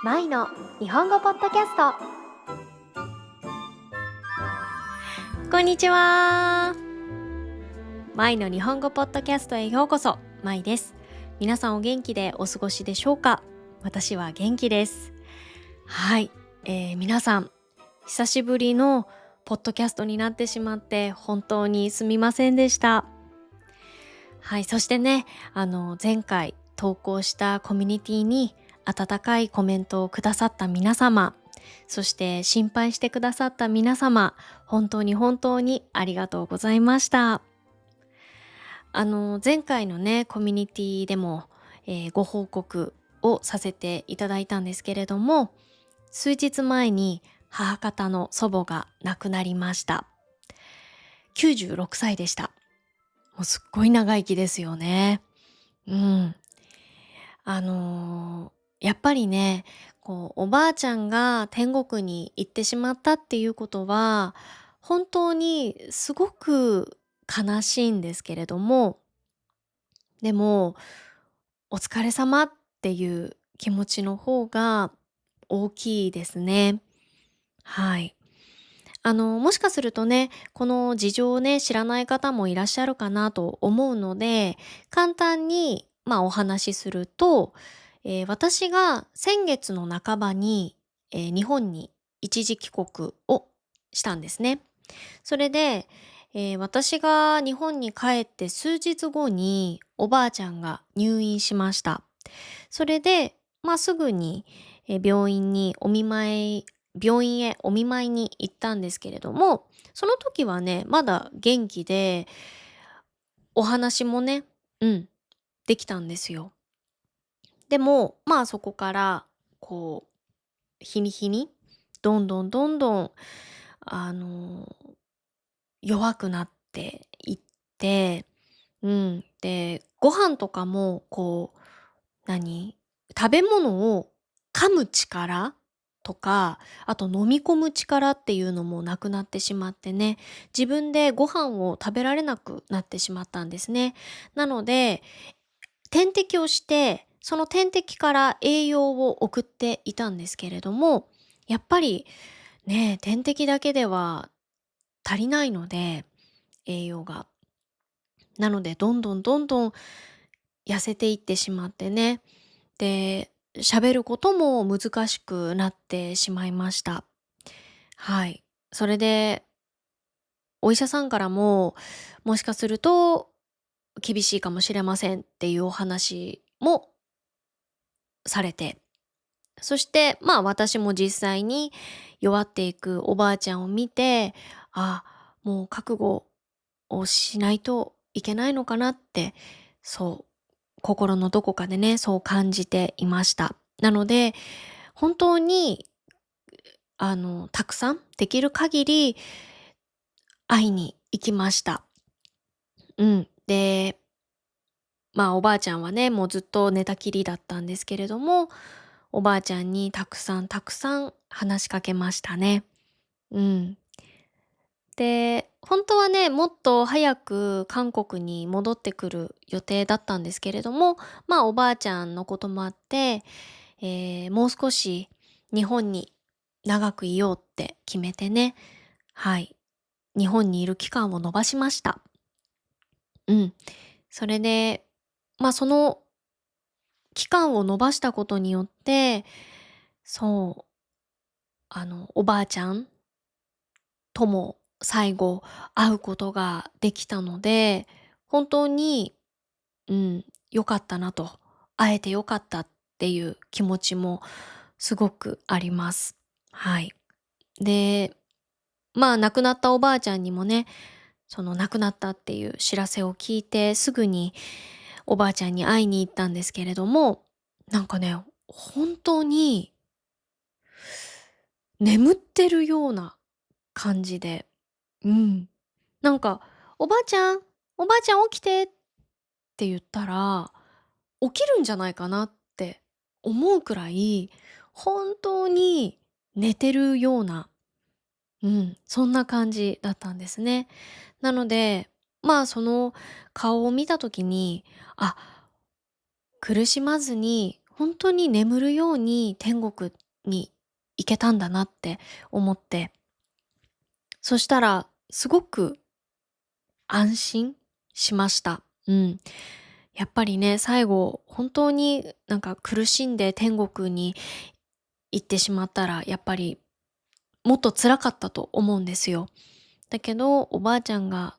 マイの日本語ポッドキャスト。こんにちは。マイの日本語ポッドキャストへようこそ。マイです。皆さんお元気でお過ごしでしょうか？私は元気です。はい、皆さん久しぶりのポッドキャストになってしまって本当にすみませんでした。はい、そしてね、前回投稿したコミュニティに温かいコメントをくださった皆様、そして心配してくださった皆様、本当に本当にありがとうございました。前回のね、コミュニティでも、ご報告をさせていただいたんですけれども、数日前に母方の祖母が亡くなりました。96歳でした。もうすっごい長生きですよね。うん。やっぱりね、おばあちゃんが天国に行ってしまったっていうことは、本当にすごく悲しいんですけれども、でも、お疲れ様っていう気持ちの方が大きいですね。はい。もしかするとね、この事情をね、知らない方もいらっしゃるかなと思うので、簡単に、お話しすると、私が先月の半ばに、日本に一時帰国をしたんですね。それで、私が日本に帰って数日後におばあちゃんが入院しました。それで、すぐに、病院へお見舞いに行ったんですけれども、その時はね、まだ元気で、お話もね、できたんですよ。でも、そこから、日に日に、どんどんどんどん、あの、弱くなっていって、で、ご飯とかも、食べ物を噛む力とか、あと飲み込む力っていうのもなくなってしまってね、自分でご飯を食べられなくなってしまったんですね。なので、点滴をして、その点滴から栄養を送っていたんですけれども、やっぱりね、点滴だけでは足りないので、栄養が。なので、どんどんどんどん痩せていってしまってね。で、喋ることも難しくなってしまいました。はい。それで、お医者さんからも、もしかすると厳しいかもしれませんっていうお話もされて、そして、私も実際に弱っていくおばあちゃんを見て、あ、もう覚悟をしないといけないのかなって、そう、心のどこかでね、そう感じていました。なので、本当に、たくさんできる限り会いに行きました。で、おばあちゃんはね、もうずっと寝たきりだったんですけれども、おばあちゃんにたくさんたくさん話しかけましたね。うん。で、本当はね、もっと早く韓国に戻ってくる予定だったんですけれども、おばあちゃんのこともあって、もう少し日本に長くいようって決めてね、はい、日本にいる期間を延ばしました。うん。それで、その期間を延ばしたことによって、そう、おばあちゃんとも最後会うことができたので、本当に、良かったなと、会えて良かったっていう気持ちもすごくあります。はい。で、亡くなったおばあちゃんにもね、その亡くなったっていう知らせを聞いて、すぐにおばあちゃんに会いに行ったんですけれども、なんかね、本当に眠ってるような感じで、うん。なんか、「おばあちゃん、おばあちゃん起きて」って言ったら、起きるんじゃないかなって思うくらい、本当に寝てるような、そんな感じだったんですね。なので、その顔を見た時に、あ、苦しまずに本当に眠るように天国に行けたんだなって思って、そしたらすごく安心しました。うん。やっぱりね、最後本当になんか苦しんで天国に行ってしまったら、やっぱりもっと辛かったと思うんですよ。だけど、おばあちゃんが、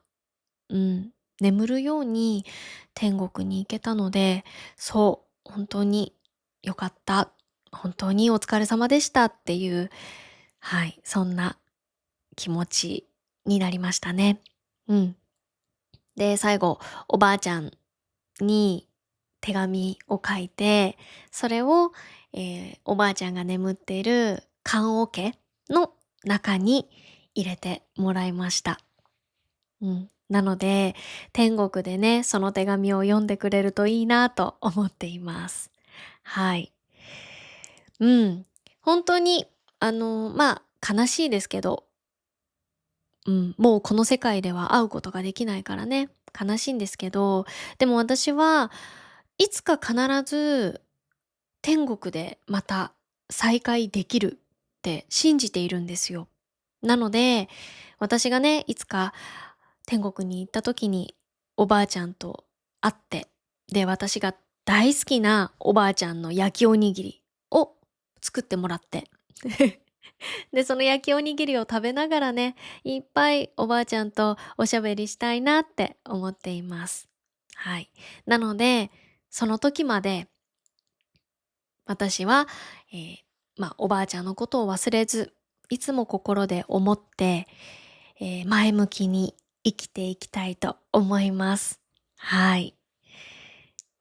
うん、眠るように天国に行けたので、そう、本当に良かった、本当にお疲れ様でしたっていう、はい、そんな気持ちになりましたね。うん。で、最後、おばあちゃんに手紙を書いて、それを、おばあちゃんが眠っている棺桶の中に入れてもらいました。うん。なので、天国でね、その手紙を読んでくれるといいなと思っています。はい。うん。本当に、悲しいですけど、うん、もうこの世界では会うことができないからね、悲しいんですけど、でも私はいつか必ず天国でまた再会できるって信じているんですよ。なので、私がね、いつか天国に行った時におばあちゃんと会って、で、私が大好きなおばあちゃんの焼きおにぎりを作ってもらってで、その焼きおにぎりを食べながらね、いっぱいおばあちゃんとおしゃべりしたいなって思っています。はい。なので、その時まで私は、おばあちゃんのことを忘れず、いつも心で思って、前向きに生きていきたいと思います。はい。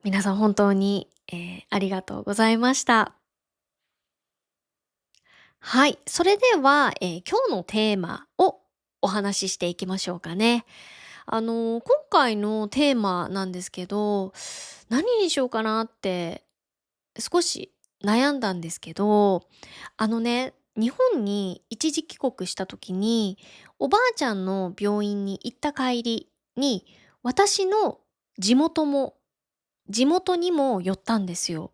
皆さん本当に、ありがとうございました。はい。それでは、今日のテーマをお話ししていきましょうかね。今回のテーマなんですけど、何にしようかなって少し悩んだんですけど、日本に一時帰国した時に、おばあちゃんの病院に行った帰りに、私の地元も地元にも寄ったんですよ。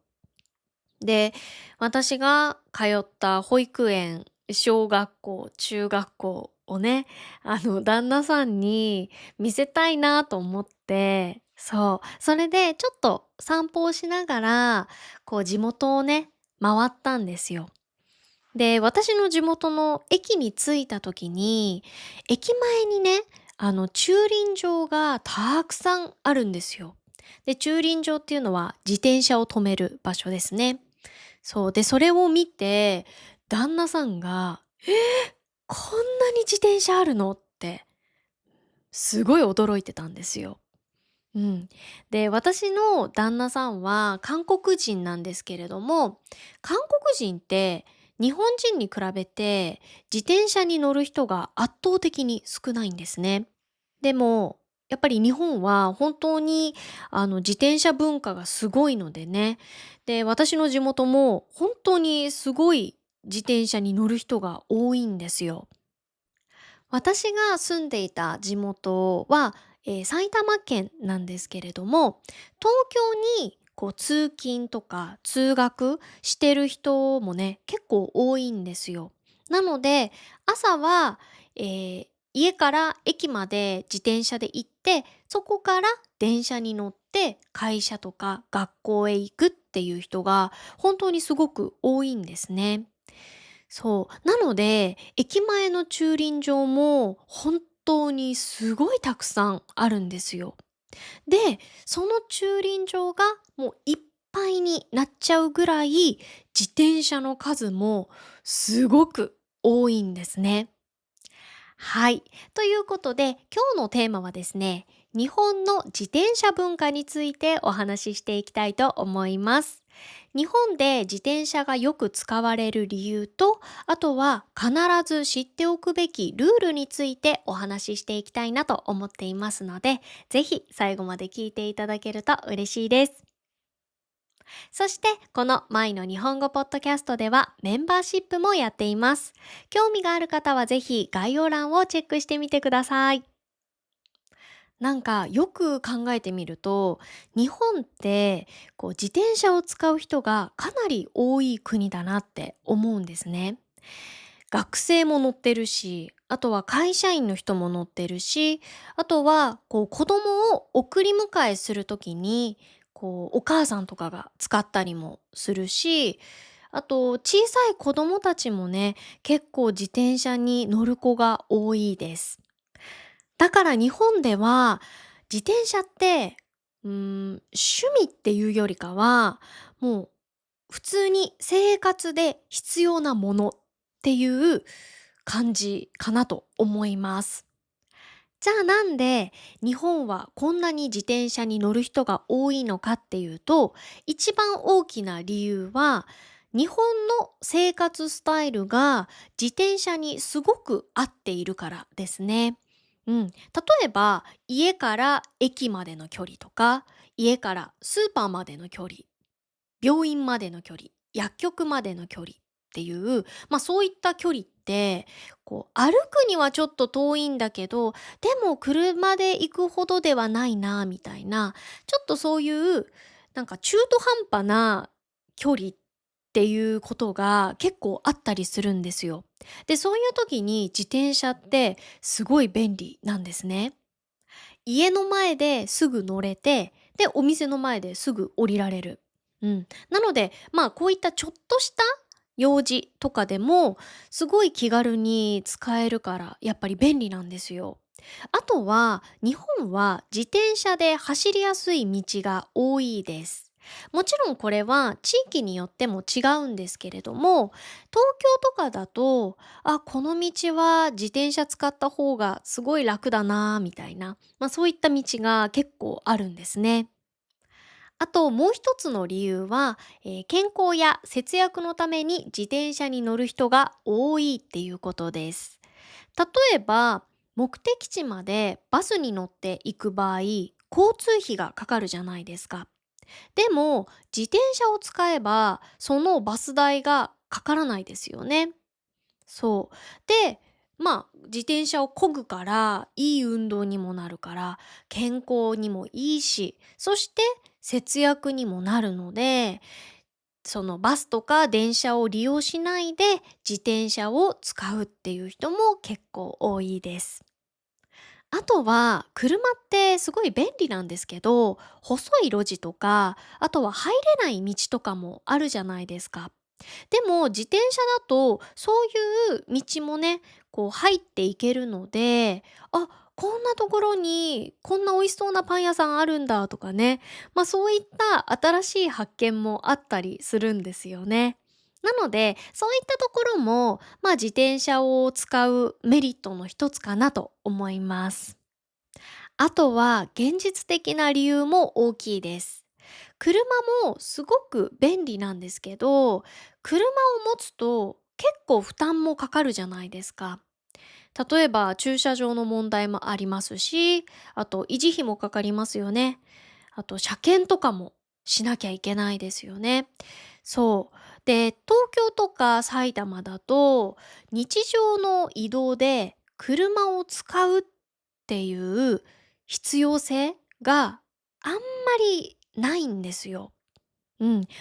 で、私が通った保育園、小学校、中学校をね、旦那さんに見せたいなと思って、そう、それでちょっと散歩をしながら、こう地元をね、回ったんですよ。で、私の地元の駅に着いた時に、駅前にね、駐輪場がたくさんあるんですよ。で、駐輪場っていうのは自転車を止める場所ですね。そう。で、それを見て、旦那さんが、こんなに自転車あるのって、すごい驚いてたんですよ。うん。で、私の旦那さんは韓国人なんですけれども、韓国人って日本人に比べて自転車に乗る人が圧倒的に少ないんですね。でも、やっぱり日本は本当に自転車文化がすごいのでね。で、私の地元も本当にすごい自転車に乗る人が多いんですよ。私が住んでいた地元は、埼玉県なんですけれども、東京にこう通勤とか通学してる人もね、結構多いんですよ。なので、朝は、家から駅まで自転車で行って、そこから電車に乗って会社とか学校へ行くっていう人が本当にすごく多いんですね。そう。なので、駅前の駐輪場も本当にすごいたくさんあるんですよ。で、その駐輪場がもういっぱいになっちゃうぐらい、自転車の数もすごく多いんですね。はい。ということで、今日のテーマはですね、日本の自転車文化についてお話ししていきたいと思います。日本で自転車がよく使われる理由と、あとは必ず知っておくべきルールについてお話ししていきたいなと思っていますので、ぜひ最後まで聞いていただけると嬉しいです。そして、この舞の日本語ポッドキャストではメンバーシップもやっています。興味がある方はぜひ概要欄をチェックしてみてください。なんかよく考えてみると、日本って自転車を使う人がかなり多い国だなって思うんですね。学生も乗ってるし、あとは会社員の人も乗ってるし、あとは子供を送り迎えするときにお母さんとかが使ったりもするし、あと小さい子供たちもね、結構自転車に乗る子が多いです。だから日本では自転車って、趣味っていうよりかは、もう普通に生活で必要なものっていう感じかなと思います。じゃあなんで日本はこんなに自転車に乗る人が多いのかっていうと、一番大きな理由は日本の生活スタイルが自転車にすごく合っているからですね。例えば家から駅までの距離とか、家からスーパーまでの距離、病院までの距離、薬局までの距離っていう、そういった距離って、歩くにはちょっと遠いんだけど、でも車で行くほどではないなみたいな、ちょっとそういうなんか中途半端な距離っていうことが結構あったりするんですよ。で、そういう時に自転車ってすごい便利なんですね。家の前ですぐ乗れて、で、お店の前ですぐ降りられる。なので、こういったちょっとした用事とかでも、すごい気軽に使えるから、やっぱり便利なんですよ。あとは、日本は自転車で走りやすい道が多いです。もちろんこれは地域によっても違うんですけれども、東京とかだと、この道は自転車使った方がすごい楽だなみたいな、そういった道が結構あるんですね。あともう一つの理由は、健康や節約のために自転車に乗る人が多いっていうことです。例えば、目的地までバスに乗って行く場合、交通費がかかるじゃないですか。でも、自転車を使えば、そのバス代がかからないですよね。そう。で、自転車を漕ぐから、いい運動にもなるから、健康にもいいし、そして節約にもなるので、そのバスとか電車を利用しないで自転車を使うっていう人も結構多いです。あとは、車ってすごい便利なんですけど、細い路地とか、あとは入れない道とかもあるじゃないですか。でも自転車だとそういう道もね、入っていけるので、あ、こんなところにこんな美味しそうなパン屋さんあるんだとかね、そういった新しい発見もあったりするんですよね。なので、そういったところも、自転車を使うメリットの一つかなと思います。あとは現実的な理由も大きいです。車もすごく便利なんですけど、車を持つと結構負担もかかるじゃないですか。例えば駐車場の問題もありますし、あと維持費もかかりますよね。あと車検とかもしなきゃいけないですよね。そう。で、東京とか埼玉だと日常の移動で車を使うっていう必要性があんまりないんですよ。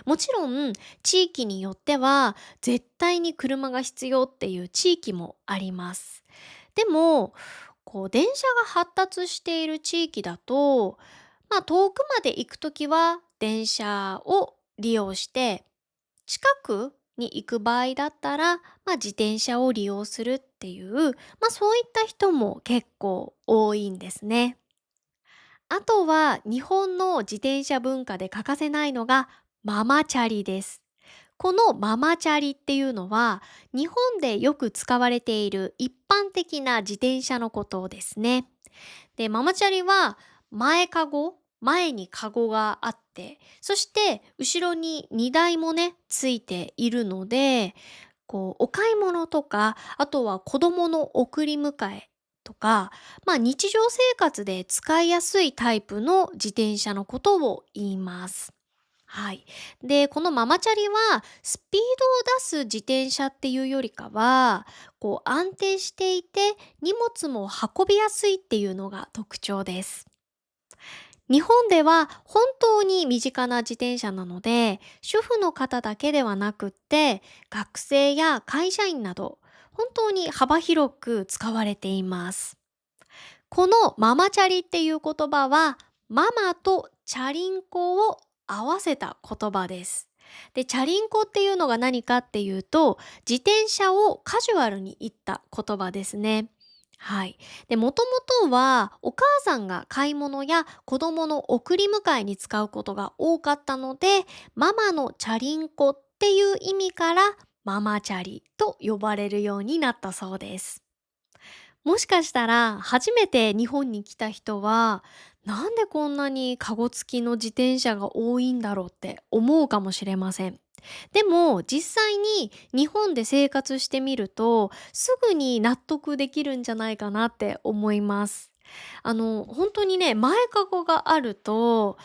もちろん地域によっては絶対に車が必要っていう地域もあります。でも、電車が発達している地域だと、遠くまで行くときは電車を利用して、近くに行く場合だったら、自転車を利用するっていう、そういった人も結構多いんですね。あとは日本の自転車文化で欠かせないのがママチャリです。このママチャリっていうのは日本でよく使われている一般的な自転車のことですね。で、ママチャリは前にカゴがあって、そして後ろに荷台もね、ついているので、お買い物とか、あとは子供の送り迎えとか、日常生活で使いやすいタイプの自転車のことを言います。はい。で、このママチャリはスピードを出す自転車っていうよりかは、安定していて荷物も運びやすいっていうのが特徴です。日本では本当に身近な自転車なので、主婦の方だけではなくって、学生や会社員など、本当に幅広く使われています。このママチャリっていう言葉は、ママとチャリンコを合わせた言葉です。で、チャリンコっていうのが何かっていうと、自転車をカジュアルに言った言葉ですね。はい。で、もともとはお母さんが買い物や子供の送り迎えに使うことが多かったので、ママのチャリンコっていう意味からママチャリと呼ばれるようになったそうです。もしかしたら初めて日本に来た人は、なんでこんなにカゴ付きの自転車が多いんだろうって思うかもしれません。でも実際に日本で生活してみると、すぐに納得できるんじゃないかなって思います。本当にね、前かごがあると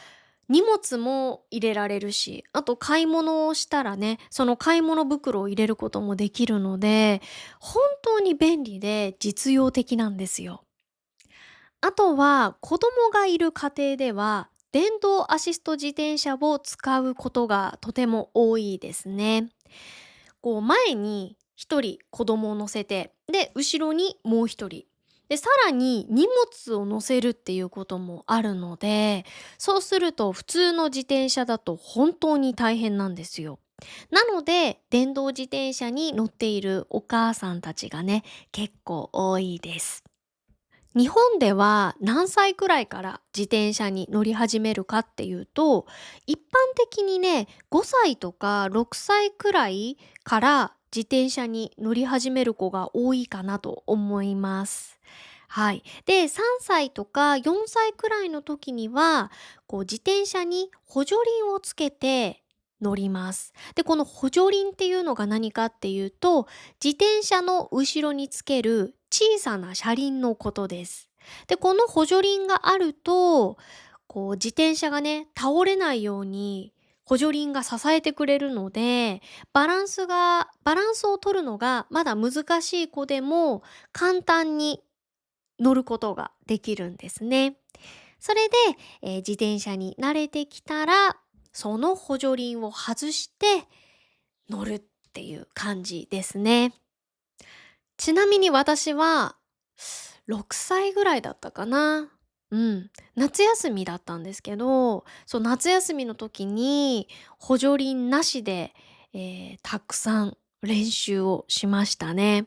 荷物も入れられるし、あと買い物をしたらね、その買い物袋を入れることもできるので、本当に便利で実用的なんですよ。あとは子供がいる家庭では、電動アシスト自転車を使うことがとても多いですね。前に一人子供を乗せて、で後ろにもう一人で、さらに荷物を乗せるっていうこともあるので、そうすると普通の自転車だと本当に大変なんですよ。なので電動自転車に乗っているお母さんたちがね、結構多いです。日本では何歳くらいから自転車に乗り始めるかっていうと、一般的にね、5歳とか6歳くらいから自転車に乗り始める子が多いかなと思います。はい。で、3歳とか4歳くらいの時には、自転車に補助輪をつけて乗ります。で、この補助輪っていうのが何かっていうと、自転車の後ろにつける小さな車輪のことです。で、この補助輪があると、自転車がね、倒れないように補助輪が支えてくれるので、バランスを取るのがまだ難しい子でも簡単に乗ることができるんですね。それで、自転車に慣れてきたら、その補助輪を外して乗るっていう感じですね。ちなみに私は6歳ぐらいだったかな。うん。夏休みだったんですけど、そう、夏休みの時に補助輪なしで、たくさん練習をしましたね。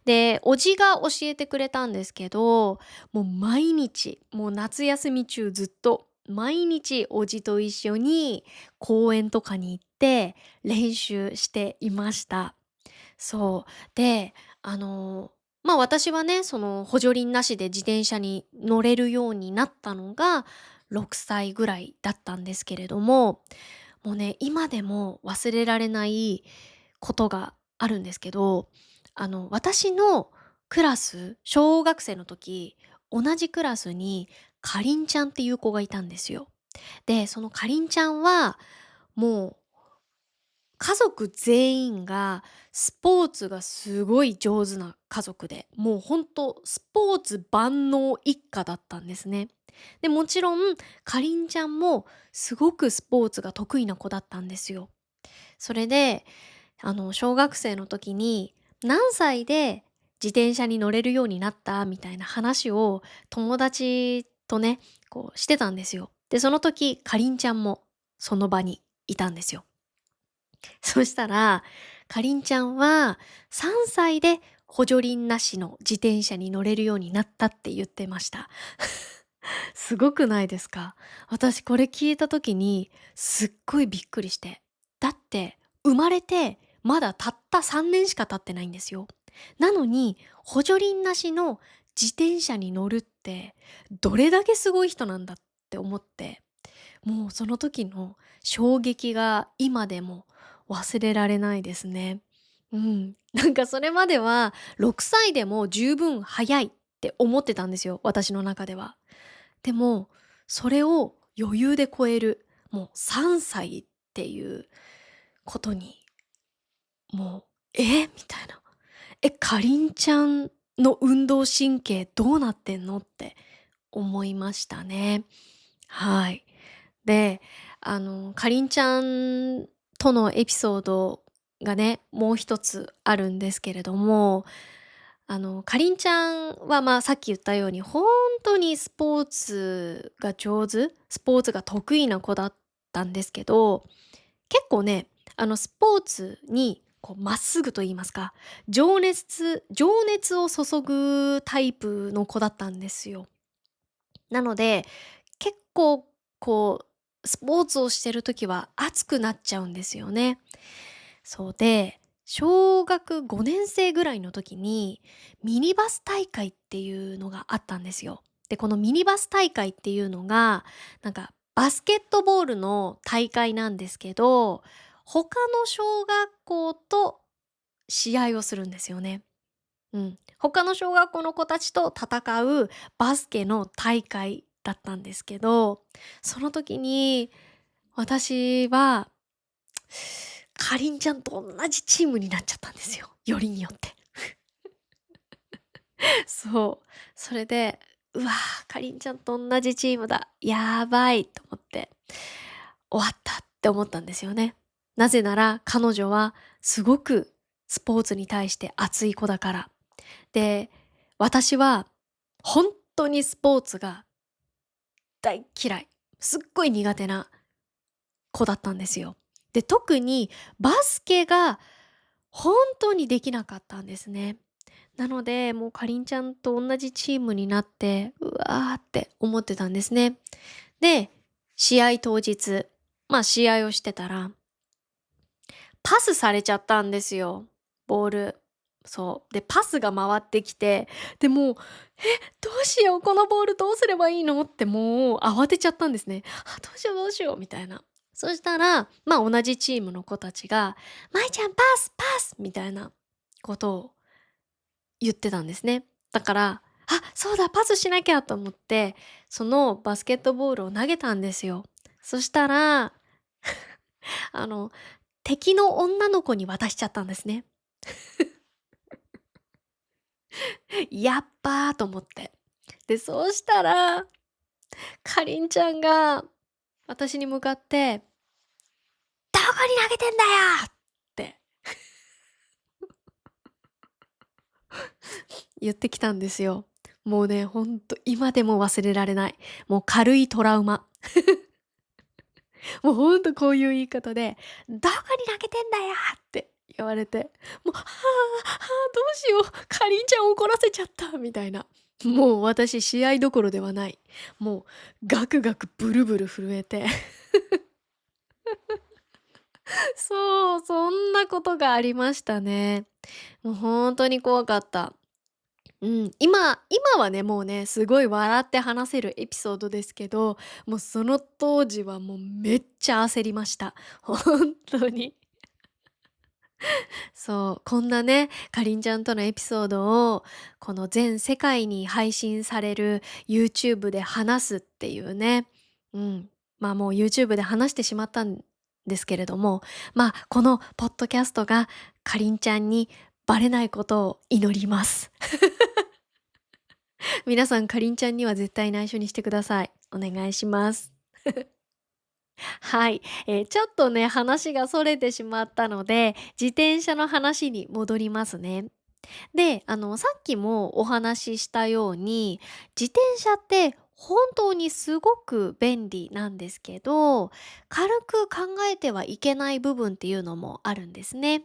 で、おじが教えてくれたんですけど、もう毎日、もう夏休み中ずっと毎日おじと一緒に公園とかに行って練習していました。そう。で、私はね、その補助輪なしで自転車に乗れるようになったのが6歳ぐらいだったんですけれども、もうね、今でも忘れられないことがあるんですけど、私のクラス、小学生の時、同じクラスにかりんちゃんっていう子がいたんですよ。で、そのかりんちゃんは、もう家族全員がスポーツがすごい上手な家族で、もうほんとスポーツ万能一家だったんですね。で、もちろんかりんちゃんもすごくスポーツが得意な子だったんですよ。それで、小学生の時に何歳で自転車に乗れるようになったみたいな話を友達とね、してたんですよ。で、その時かりんちゃんもその場にいたんですよ。そしたら、かりんちゃんは3歳で補助輪なしの自転車に乗れるようになったって言ってました。すごくないですか？私これ聞いた時にすっごいびっくりして。だって生まれてまだたった3年しか経ってないんですよ。なのに補助輪なしの自転車に乗るってどれだけすごい人なんだって思って、もうその時の衝撃が今でも忘れられないですね。うん。なんかそれまでは6歳でも十分早いって思ってたんですよ、私の中では。でも、それを余裕で超える、もう3歳っっていうことに、もう、えみたいな。かりんちゃんの運動神経どうなってんのって思いましたね。はい。で、かりんちゃんとのエピソードがね、もう一つあるんですけれども、かりんちゃんは、さっき言ったように、本当にスポーツが上手、スポーツが得意な子だったんですけど、結構ね、スポーツに、まっすぐと言いますか、情熱を注ぐタイプの子だったんですよ。なので、結構、スポーツをしてる時は熱くなっちゃうんですよね。そうで、小学5年生ぐらいの時に、ミニバス大会っていうのがあったんですよ。で、このミニバス大会っていうのが、なんかバスケットボールの大会なんですけど、他の小学校と試合をするんですよね。うん。他の小学校の子たちと戦うバスケの大会だったんですけど、その時に私はかりんちゃんと同じチームになっちゃったんですよ。よりによって。そう。それで、うわかりんちゃんと同じチームだ。やばいと思って、終わったって思ったんですよね。なぜなら彼女はすごくスポーツに対して熱い子だから。で、私は本当にスポーツが大嫌い。すっごい苦手な子だったんですよ。で、特にバスケが本当にできなかったんですね。なので、もうかりんちゃんと同じチームになって、うわーって思ってたんですね。で、試合当日、試合をしてたら、パスされちゃったんですよ、ボール。そう。で、パスが回ってきて、で、もう、どうしよう、このボールどうすればいいのってもう慌てちゃったんですね。どうしようどうしようみたいな。そしたら、同じチームの子たちが、舞ちゃんパスパスみたいなことを言ってたんですね。だから、そうだ、パスしなきゃと思って、そのバスケットボールを投げたんですよ。そしたら、あの、敵の女の子に渡しちゃったんですね。やっばーと思って。で、そうしたら、かりんちゃんが私に向かって、どこに投げてんだよって言ってきたんですよ。もうね、ほんと今でも忘れられない。もう軽いトラウマ。もうほんとこういう言い方で、「どこに投げてんだよ」って言われて、もう、どうしよう、かりんちゃん怒らせちゃったみたいな。もう私試合どころではない。もうガクガクブルブル震えて。そう、そんなことがありましたね。もうほんとに怖かった。うん、今はね、もうね、すごい笑って話せるエピソードですけど、もうその当時はもうめっちゃ焦りました。ほんとに。そう、こんなね、かりんちゃんとのエピソードを、この全世界に配信される YouTube で話すっていうね。うん。もう YouTube で話してしまったんですけれども、このポッドキャストがかりんちゃんにバレないことを祈ります。皆さんかりんちゃんには絶対内緒にしてください。お願いします。はい、ちょっとね、話がそれてしまったので、自転車の話に戻りますね。で、さっきもお話ししたように、自転車って本当にすごく便利なんですけど、軽く考えてはいけない部分っていうのもあるんですね。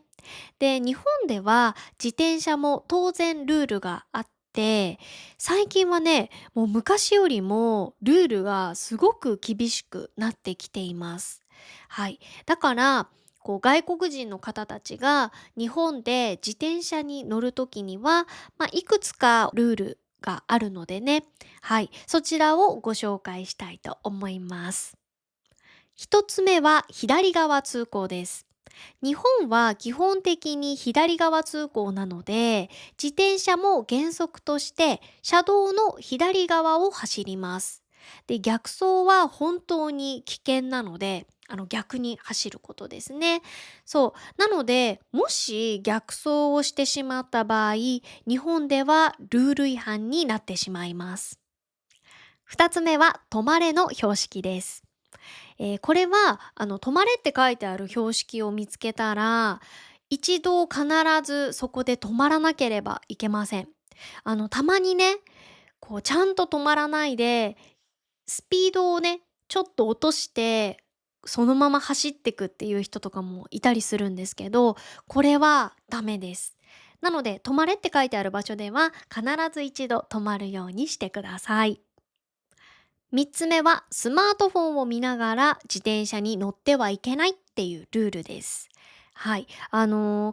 で、日本では自転車も当然ルールがあって、最近はね、もう昔よりもルールがすごく厳しくなってきています。はい。だから、外国人の方たちが日本で自転車に乗るときには、いくつかルールがあるのでね、はい、そちらをご紹介したいと思います。一つ目は左側通行です。日本は基本的に左側通行なので、自転車も原則として車道の左側を走ります。で、逆走は本当に危険なので、逆に走ることですね。そう。なので、もし逆走をしてしまった場合、日本ではルール違反になってしまいます。二つ目は、止まれの標識です。これは、止まれって書いてある標識を見つけたら、一度必ずそこで止まらなければいけません。たまにね、ちゃんと止まらないで、スピードをね、ちょっと落として、そのまま走ってくっていう人とかもいたりするんですけど、これはダメです。なので、止まれって書いてある場所では、必ず一度止まるようにしてください。3つ目は、スマートフォンを見ながら自転車に乗ってはいけないっていうルールです。はい。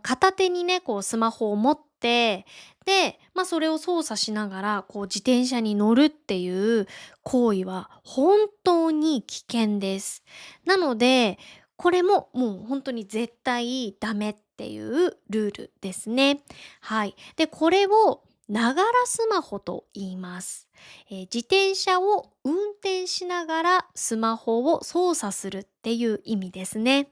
片手にね、スマホを持って、で、それを操作しながら、自転車に乗るっていう行為は本当に危険です。なので、これももう本当に絶対ダメっていうルールですね。はい。で、これをながらスマホと言います。自転車を運転しながらスマホを操作するっていう意味ですね。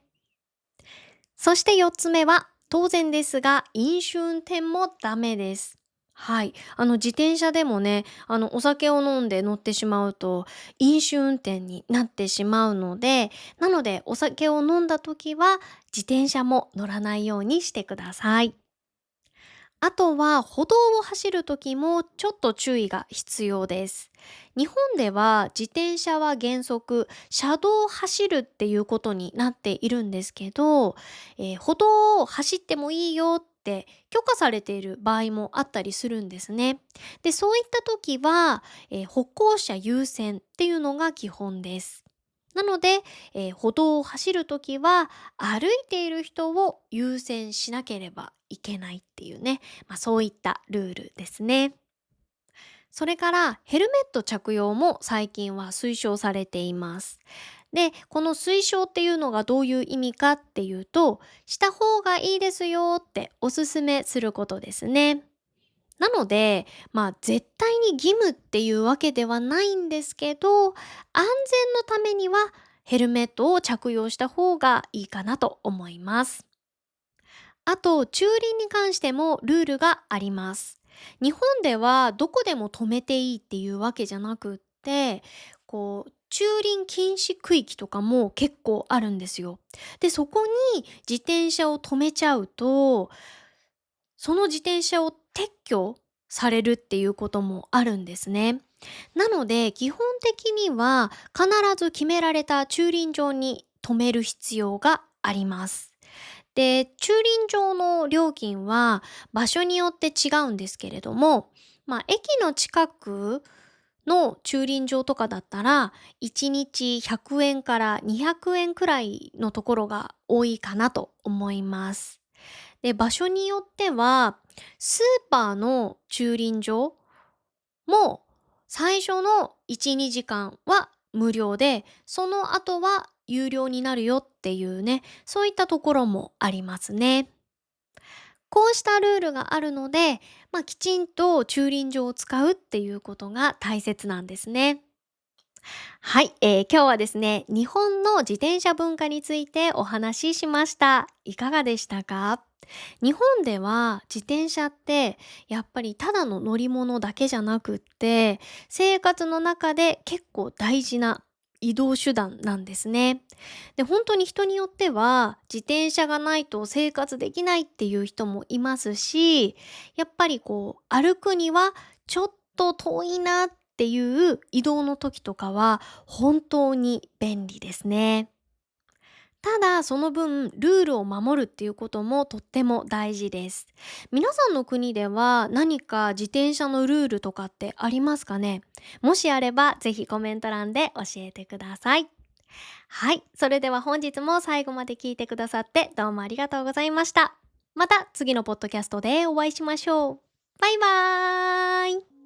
そして4つ目は、当然ですが、飲酒運転もダメです。はい。自転車でもね、お酒を飲んで乗ってしまうと、飲酒運転になってしまうので、なので、お酒を飲んだ時は、自転車も乗らないようにしてください。あとは歩道を走る時もちょっと注意が必要です。日本では自転車は原則車道を走るっていうことになっているんですけど、歩道を走ってもいいよって許可されている場合もあったりするんですね。で、そういった時は、歩行者優先っていうのが基本です。なので、歩道を走るときは歩いている人を優先しなければいけないっていうね、そういったルールですね。それからヘルメット着用も最近は推奨されています。で、この推奨っていうのがどういう意味かっていうと、した方がいいですよっておすすめすることですね。なので、絶対に義務っていうわけではないんですけど、安全のためにはヘルメットを着用した方がいいかなと思います。あと、駐輪に関してもルールがあります。日本ではどこでも止めていいっていうわけじゃなくって、駐輪禁止区域とかも結構あるんですよ。で、そこに自転車を止めちゃうと、その自転車を撤去されるっていうこともあるんですね。なので、基本的には必ず決められた駐輪場に止める必要があります。で、駐輪場の料金は場所によって違うんですけれども、駅の近くの駐輪場とかだったら、1日100円から200円くらいのところが多いかなと思います。で、場所によっては、スーパーの駐輪場も最初の1、2時間は無料で、その後は有料になるよっていうね、そういったところもありますね。こうしたルールがあるので、きちんと駐輪場を使うっていうことが大切なんですね。はい、今日はですね、日本の自転車文化についてお話ししました。いかがでしたか？日本では自転車ってやっぱりただの乗り物だけじゃなくって、生活の中で結構大事な移動手段なんですね。で、本当に人によっては自転車がないと生活できないっていう人もいますし、やっぱり歩くにはちょっと遠いなっていう移動の時とかは本当に便利ですね。ただ、その分、ルールを守るっていうこともとっても大事です。皆さんの国では何か自転車のルールとかってありますかね？もしあれば、ぜひコメント欄で教えてください。はい。それでは本日も最後まで聞いてくださってどうもありがとうございました。また次のポッドキャストでお会いしましょう。バイバーイ。